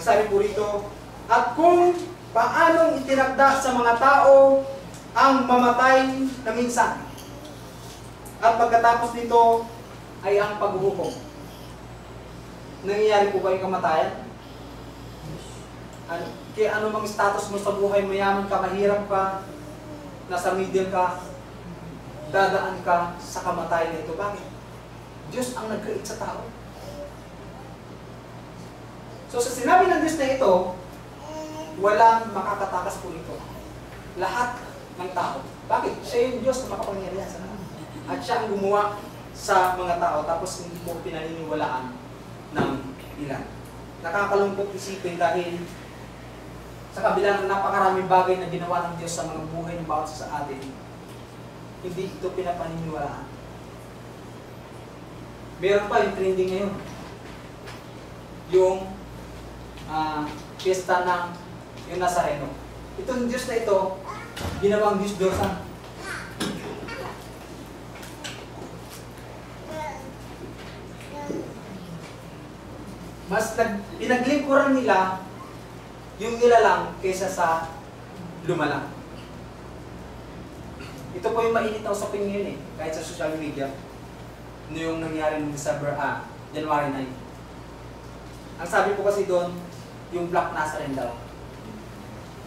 Sabi po rito, at kung paanong itinakda sa mga tao ang mamatay na minsan. At pagkatapos nito ay ang paghuhukom. Nangyayari po ba yung kamatayan? Kaya ano mang status mo sa buhay, mayaman ka, mahirap ka, nasa middle ka, dadaan ka sa kamatayan nito. Bakit? Diyos ang nag-create sa tao. So sa sinabi ng Diyos na ito, walang makakatakas po ito. Lahat ng tao. Bakit? Siya yung Diyos na makapangyarihan sa lahat. At siya ang gumawa sa mga tao, tapos hindi po pinaniniwalaan ng ilan. Nakakalungkot isipin dahil sa kabila ng napakaraming bagay na ginawa ng Diyos sa mga buhay ng bawat sa atin, hindi ito pinapaniniwalaan. Meron pa yung trending ngayon. Yung piyesta ng yung Nazareno. Itong Diyos na ito, ginawang Diyos-Diyosan. Mas pinaglingkuran nila yung nilalang kaysa sa lumalang. Ito po yung mainit na usapin ngayon kahit sa social media. Ano yung nangyari noong January 9. Ang sabi po kasi doon, yung Black Nazarene daw.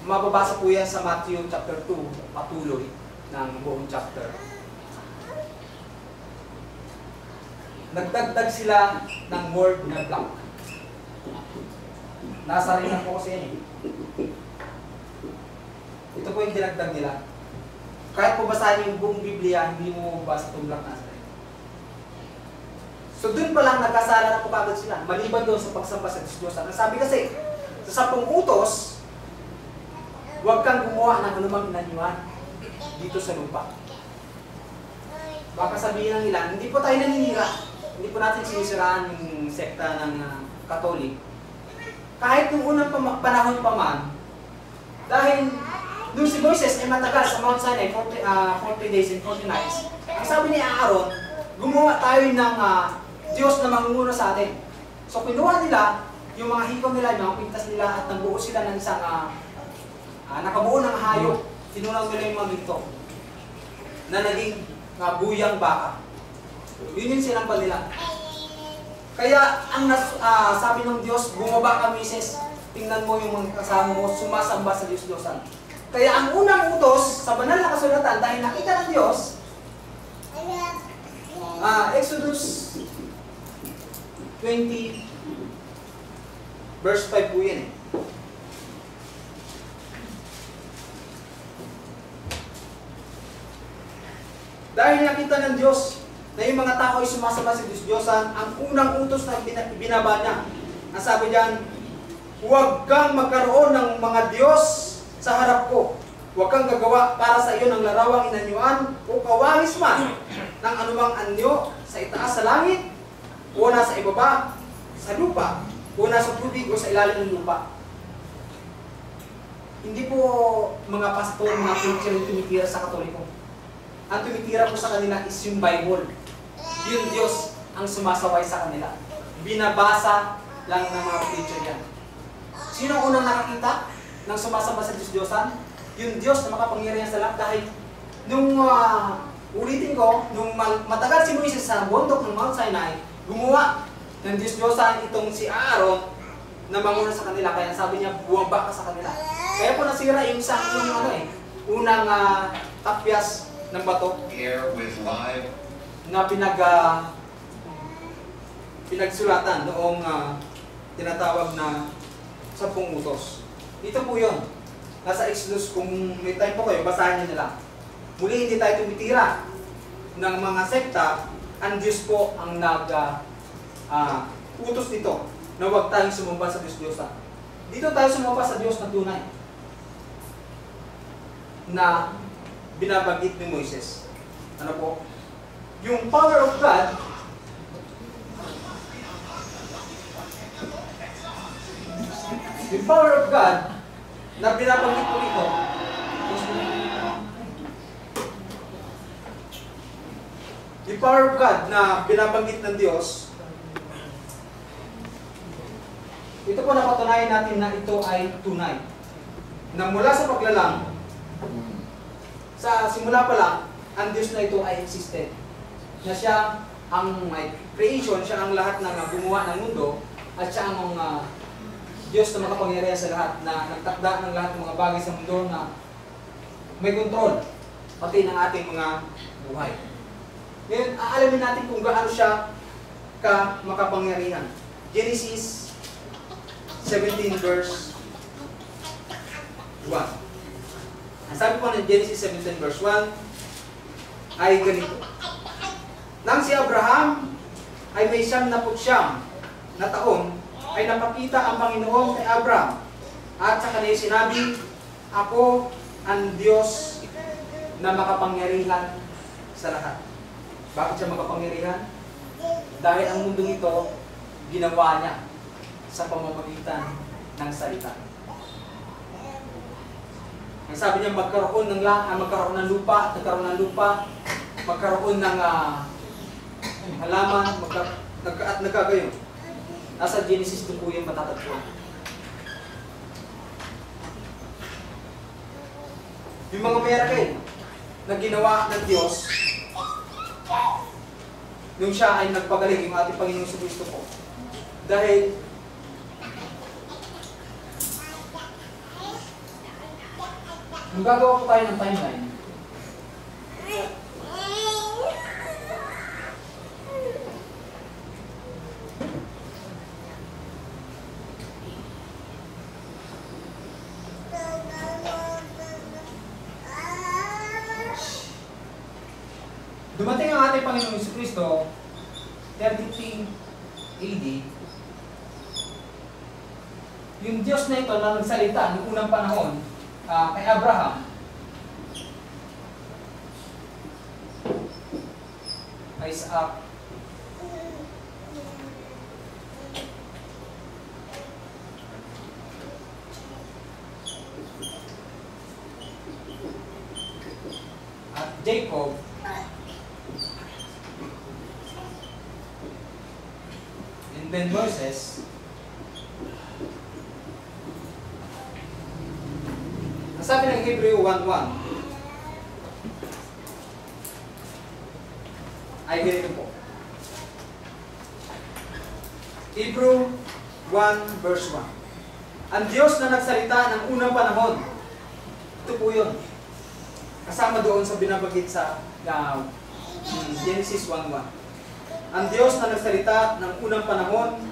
Mababasa po yan sa Matthew chapter 2, patuloy ng buong chapter. Nagdagdag sila ng word na black. Nazarene po kasi yan Ito po yung dinagdag nila. Kahit po basahin yung buong Biblia, hindi mo mababasa itong Black Nazarene. So doon pa lang nagkasala na po kagad sila. Maliban doon sa pagsamba sa Diyos. Ang sabi kasi, sa 10 utos, huwag kang gumawa ng anumang inanyuan dito sa lupa. Baka sabihin ng ilan, hindi po tayo naninira. Hindi po natin sinisiraan yung sekta ng Katolik. Kahit nung unang panahon pa man, dahil nung si Moises ay matagal sa Mount Sinai, 40 days and 40 nights, ang sabi ni Aaron, gumawa tayo ng Diyos na mangunguna sa atin. So kinuha nila yung mga hikaw nila, yung mga pintas nila, at nagbuo sila ng isang nakabuo ng hayop. Tinunaw nila yung mga ginto na naging buyang baka. Yun yung sinamba nila. Kaya ang sabi ng Diyos, bumaba ka Moises, tingnan mo yung mga kasama mo, sumasamba sa Diyos-Diyosan. Kaya ang unang utos sa banal na kasulatan, dahil nakita ng Diyos, Exodus 20, verse 5 po yan Dahil nakita ng Diyos na yung mga tao ay sumasamba sa Diyos-Diyosan, ang unang utos na binaba niya, ang sabi diyan, huwag kang magkaroon ng mga Diyos sa harap ko. Huwag kang gagawa para sa iyo ng larawang inanyuan o kawangis man ng anumang anyo sa itaas sa langit, o nasa ibaba, sa lupa, o nasa tubig o sa ilalim ng lupa. Hindi po mga pastor, mga preacher yung tumitira sa Katoliko. Ang tumitira po sa kanila is yung Bible. Yung Diyos ang sumasaway sa kanila. Binabasa lang ng mga preacher yan. Sino ang unang nakakita ng sumasamba sa Diyos-Diyosan? Yung Diyos na makapangyarihan sa lahat. Dahil nung ulitin ko, nung matagal si Moises sa bundok ng Mount Sinai, gumawa ng Diyos-Diyosan itong si Aaron na manguna sa kanila. Kaya sabi niya, buwaba ka sa kanila. Kaya po nasira yung sa unang tapyas ng bato na pinagsulatan noong tinatawag na 10 utos. Dito po yun. Nasa Exodus, kung may time po kayo, basahin niyo nila. Muli hindi tayo tumitira ng mga sekta, ang Diyos po ang utos nito na huwag tayong sumamba sa Diyos-Diyosan. Dito tayo sumamba sa Diyos na tunay na binabanggit ni Moises. Ano po? Yung power of God, yung power of God na binabanggit po ito, yung power of God na binabanggit ng Diyos, ito po napatunayan natin na ito ay tunay. Na mula sa paglalang, sa simula pa lang, ang Diyos na ito ay existed. Na siya ang may creation, siya ang lahat ng gumawa ng mundo, at siya ang Diyos na makapangyarihan sa lahat, na nagtakda ng lahat ng mga bagay sa mundo na may kontrol, pati ng ating mga buhay. Ngayon, aalamin natin kung gaano siya ka makapangyarihan. Genesis 17 verse 1. Ang sabi po ng Genesis 17 verse 1 ay ganito. Nang si Abraham ay may 99 na taon, ay napakita ang Panginoon kay Abraham at sa kanya sinabi, ako ang Diyos na makapangyarihan sa lahat. Bakit siya makapangyarihan? Dahil ang mundong ito, ginawa niya sa pamamagitan ng salita. Ang sabi niya, magkaroon ng lupa, magkaroon ng halaman, at nagkagayon. Nasa Genesis 2 po yung matatagpuan. Yung mga miracle na ginawa ng Diyos, nung siya ay nagpagaling, yung ating Panginoong Kristo po. Dahil kung gagawa po tayo ng timeline, dumating ang ating Panginoong Kristo 33 AD. Yung Diyos na ito na nagsalita noong unang panahon kay Abraham, Isaac, at Jacob, and then Moses. Sabi ng Hebreo 1:1 ay ganito po. Hebrew 1 verse 1. Ang Diyos na nagsalita ng unang panahon. Ito po yun. Kasama doon sa binabanggit sa Genesis 1:1. Ang Diyos na nagsalita ng unang panahon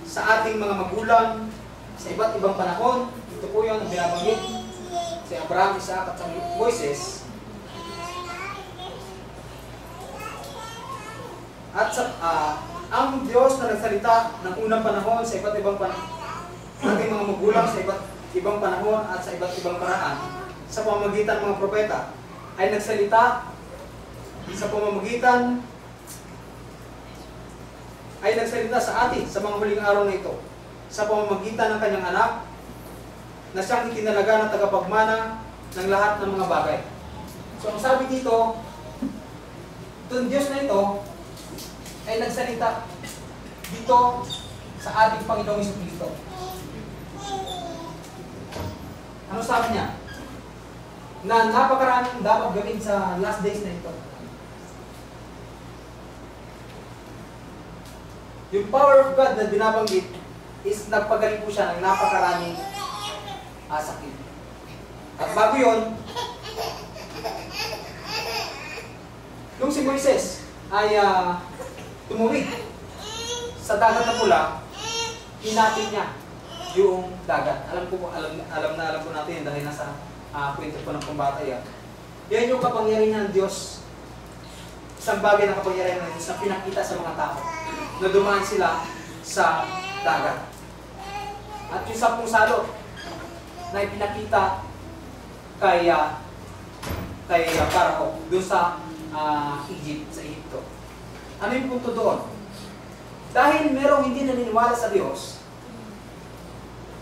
sa ating mga magulang sa iba't ibang panahon. Ito po yun ang binabanggit. Si Abraham, Isaac, at sa Moises. At ang Diyos na nagsalita ng unang panahon sa iba't ibang panahon, sa ating mga magulang sa iba't ibang panahon at sa iba't ibang paraan, sa pamamagitan ng mga propeta, ay nagsalita sa atin sa mga huling araw na ito, sa pamamagitan ng kanyang anak, na siyang itinalaga ng tagapagmana ng lahat ng mga bagay. So, ang sabi dito, itong Diyos na ito ay nagsalita dito sa ating Panginoong Kristo. Ano sabi niya? Na napakaraming dapat gawin sa last days na ito. Yung power of God na binabanggit is nagpagaling po siya ng napakaraming sakit. At bago yun, nung si Moises ay tumuwid sa dagat na pula, hinatid niya yung dagat. Alam po natin dahil nasa kwento po ng pambata yan. Yan yung kapangyarihan ng Diyos. Isang bagay na kapangyarihan ng Diyos na pinakita sa mga tao na dumaan sila sa dagat. At yung 10 salot na ipinakita kay Parao doon sa Egypt, sa Egypto. Ano yung punto doon? Dahil merong hindi naniniwala sa Diyos,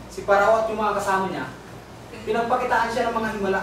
si Parao at yung mga kasama niya, pinagpakitaan siya ng mga himala.